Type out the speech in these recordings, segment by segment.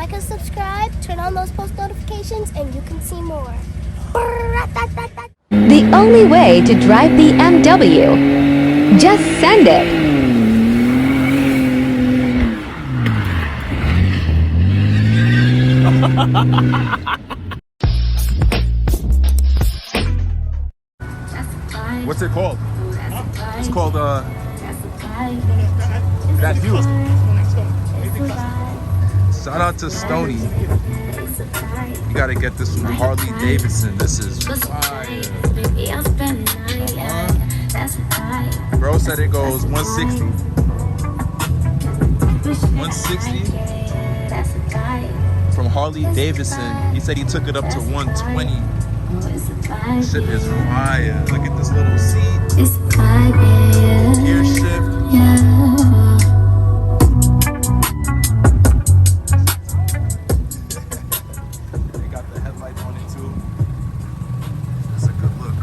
like and subscribe, turn on those post notifications, and you can see more. The only way to drive BMW. Just send it. What's it called? It's called that view. Shout out to Stony. You gotta get this from Harley Davidson. This is fire. Bro said it goes 160. 160 from Harley Davidson. He said he took it up to 120. Shit is fire. Look at this little seat. Gear shift. They got the headlight on it too. That's a good look.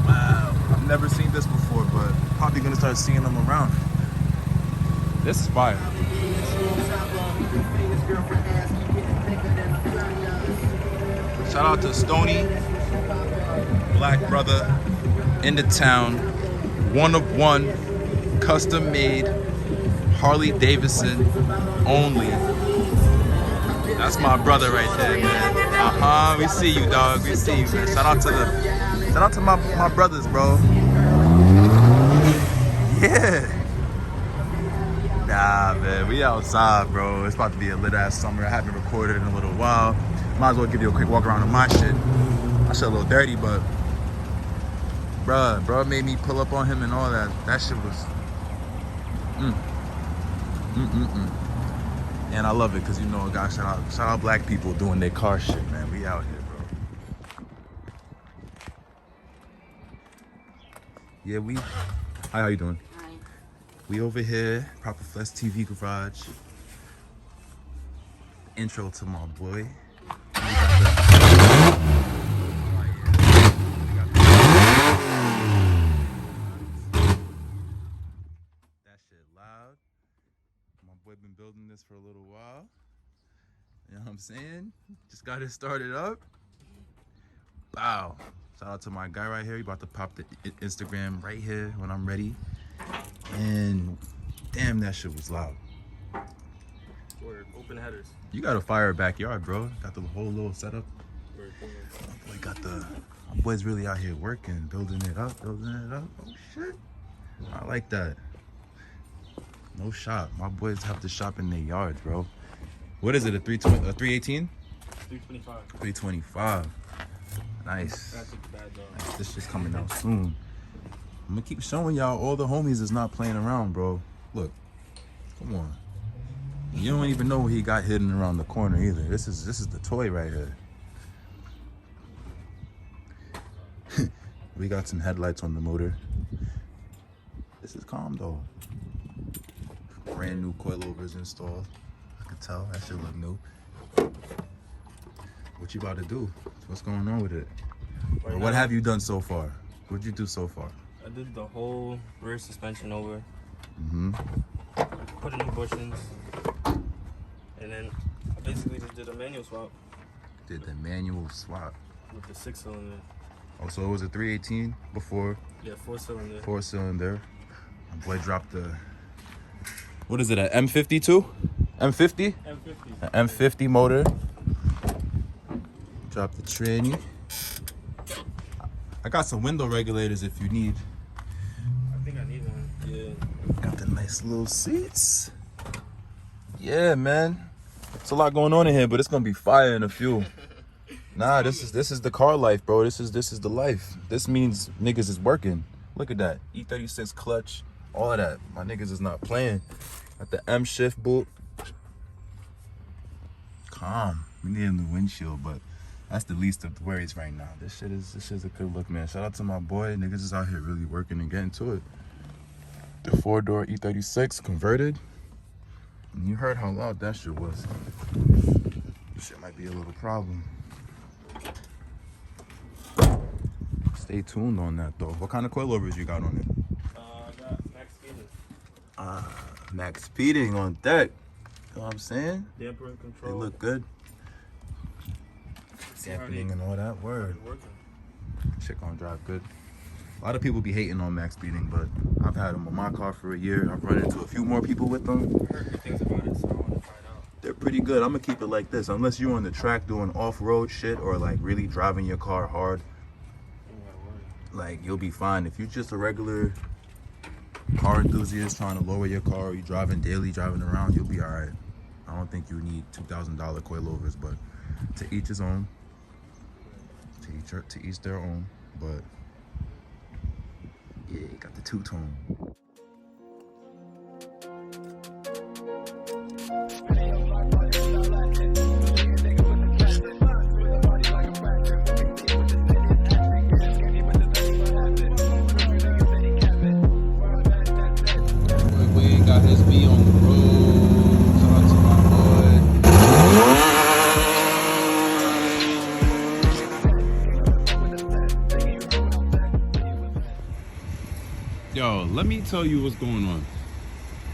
Wow. I've never seen this before, but probably gonna start seeing them around. This is fire. Shout out to Stony, black brother in the town, one of one, custom made, Harley Davidson only. That's my brother right there, man. We see you, dog. We see you, man. Shout out to my brothers, bro. Yeah. Nah, man, we outside, bro. It's about to be a lit ass summer. I haven't recorded in a little while. Might as well give you a quick walk around of my shit. My shit a little dirty, but bruh made me pull up on him and all that. That shit was And I love it because, you know, gosh, shout out black people doing their car shit, man. We out here, bro. Yeah, hi, how you doing? Hi. We over here, Proper Flex TV Garage. Intro to my boy. That shit loud. My boy been building this for a little while. You know what I'm saying? Just got it started up. Wow. Shout out to my guy right here. He about to pop the Instagram right here when I'm ready. And damn, that shit was loud. Word, open headers. You got a fire backyard, bro. Got the whole little setup. My boy's really out here working, building it up. Oh shit. I like that. No shop. My boys have to shop in their yards, bro. What is it, a 318? 325. 325. Nice. That's a bad dog. Nice. This shit's coming out soon. I'm gonna keep showing y'all all the homies is not playing around, bro. Look. Come on. You don't even know what he got hidden around the corner either. This is the toy right here. We got some headlights on the motor. This is calm though. Brand new coilovers installed. I can tell that shit look new. What you about to do? What's going on with it? Or what have you done so far? What'd you do so far? I did the whole rear suspension over. Put in new bushings. And then I basically just did a manual swap. Did the manual swap. With the 6-cylinder. Oh, so it was a 318 before? Yeah, 4-cylinder. 4-cylinder. My boy dropped the... What is it, an M52? M50? M50. An M50 motor. Drop the tranny. I got some window regulators if you need. I think I need one. Yeah. Got the nice little seats. Yeah, man. It's a lot going on in here, but it's gonna be fire in a few. Nah, this is the car life, bro. This is the life. This means niggas is working. Look at that. E36 clutch, all of that. My niggas is not playing. Got the M shift boot. Calm. We need a new windshield, but that's the least of the worries right now. This shit is a good look, man. Shout out to my boy. Niggas is out here really working and getting to it. The 4-door E36 converted. And you heard how loud that shit was. This shit might be a little problem. Stay tuned on that though. What kind of coilovers you got on it? I got Maxpeeding. Maxpeeding on deck. know what I'm saying? Damper control. They look good. Dampening and all that word. Shit gonna drive good. A lot of people be hating on Maxpeeding, but I've had them on my car for a year. I've run into a few more people with them. I heard good things about it, so I want to find out. They're pretty good. I'm gonna keep it like this. Unless you're on the track doing off-road shit or like really driving your car hard, like you'll be fine. If you're just a regular car enthusiast trying to lower your car, or you driving daily, driving around, you'll be all right. I don't think you need $2,000 coilovers, but to each his own. To each their own. But yeah, got the two-tone. Got his B on the road. Shout out to my boy. Yo, let me tell you what's going on.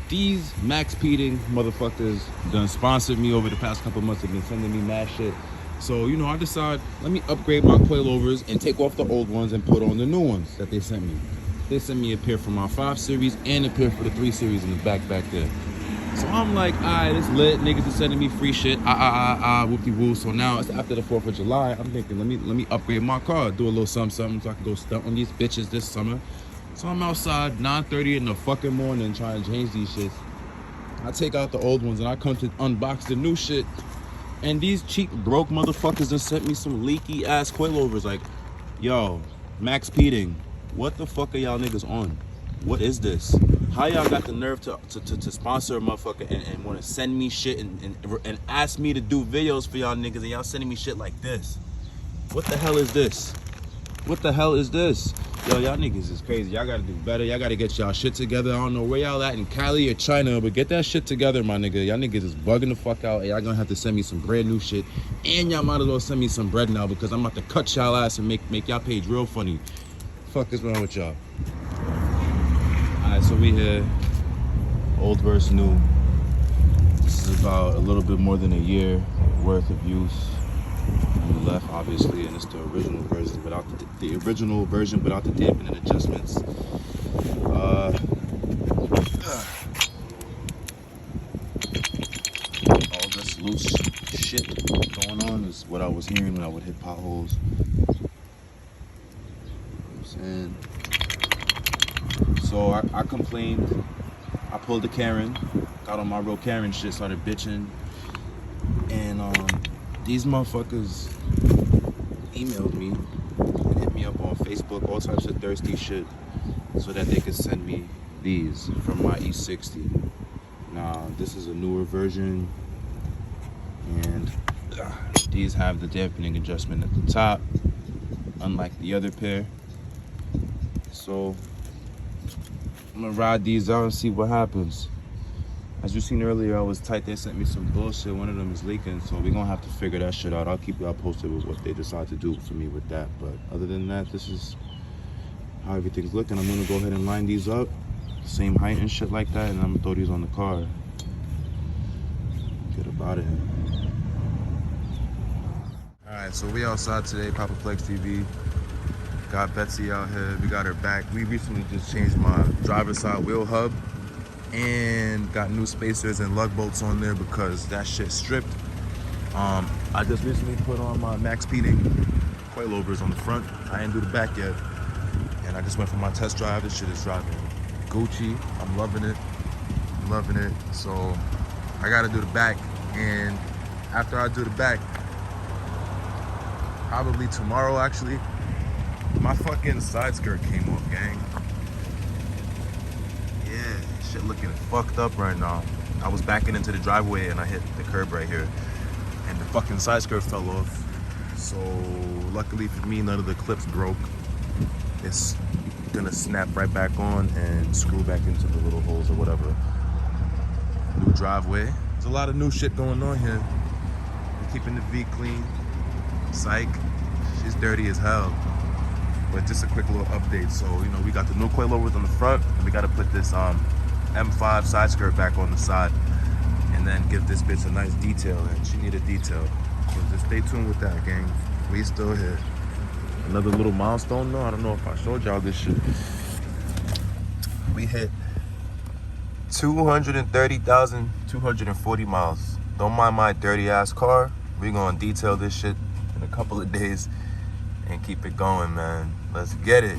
These Maxpeeding motherfuckers done sponsored me over the past couple months. They've been sending me mad shit. So, you know, I decided, let me upgrade my coilovers and take off the old ones and put on the new ones that they sent me. They sent me a pair for my 5 Series and a pair for the 3 Series in the back there. So I'm like, alright, it's lit. Niggas are sending me free shit. Whoop-de-woo. So now it's after the 4th of July. I'm thinking, let me upgrade my car, do a little something so I can go stunt on these bitches this summer. So I'm outside 9:30 in the fucking morning trying to change these shits. I take out the old ones and I come to unbox the new shit. And these cheap broke motherfuckers done sent me some leaky ass coilovers. Like, yo, Maxpeeding. What the fuck are y'all niggas on? What is this? How y'all got the nerve to sponsor a motherfucker and want to send me shit and ask me to do videos for y'all niggas and y'all sending me shit like this? What the hell is this? What the hell is this? Yo, y'all niggas is crazy. Y'all gotta do better. Y'all gotta get y'all shit together. I don't know where y'all at in Cali or China, but get that shit together, my nigga. Y'all niggas is bugging the fuck out. And y'all gonna have to send me some brand new shit. And y'all might as well send me some bread now because I'm about to cut y'all ass and make y'all page real funny. Fuck is wrong with y'all? Alright, so we here. Old versus new. This is about a little bit more than a year worth of use. On the left, obviously, and it's the original version without the original version without the dampening adjustments. All this loose shit going on is what I was hearing when I would hit potholes. So I complained. I pulled the Karen, got on my real Karen shit, started bitching, and these motherfuckers emailed me, hit me up on Facebook, all types of thirsty shit, so that they could send me these from my E60. Now this is a newer version, and these have the dampening adjustment at the top, unlike the other pair. So I'm gonna ride these out and see what happens. As you seen earlier, I was tight. They sent me some bullshit. One of them is leaking, so we're gonna have to figure that shit out. I'll keep y'all posted with what they decide to do for me with that. But other than that, this is how everything's looking. I'm gonna go ahead and line these up, same height and shit like that, and I'm gonna throw these on the car. Get up out of here. All right, so we outside today, Papa Plex TV. Got Betsy out here, we got her back. We recently just changed my driver's side wheel hub and got new spacers and lug bolts on there because that shit stripped. I just recently put on my Maxpeeding coilovers on the front. I didn't do the back yet. And I just went for my test drive. This shit is driving Gucci. I'm loving it. I'm loving it. So I gotta do the back. And after I do the back, probably tomorrow actually, my fucking side skirt came off, gang. Yeah, shit looking fucked up right now. I was backing into the driveway and I hit the curb right here. And the fucking side skirt fell off. So luckily for me, none of the clips broke. It's gonna snap right back on and screw back into the little holes or whatever. New driveway. There's a lot of new shit going on here. We're keeping the V clean. Psych. She's dirty as hell. But just a quick little update. So, you know, we got the new coilovers on the front, and we got to put this M5 side skirt back on the side. And and then give this bitch a nice detail, and she need a detail. So just stay tuned with that, gang. We still here. Another little milestone though. I don't know if I showed y'all this shit. We hit 230,240 miles. Don't mind my dirty ass car. We gonna detail this shit in a couple of days and keep it going, man. Let's get it.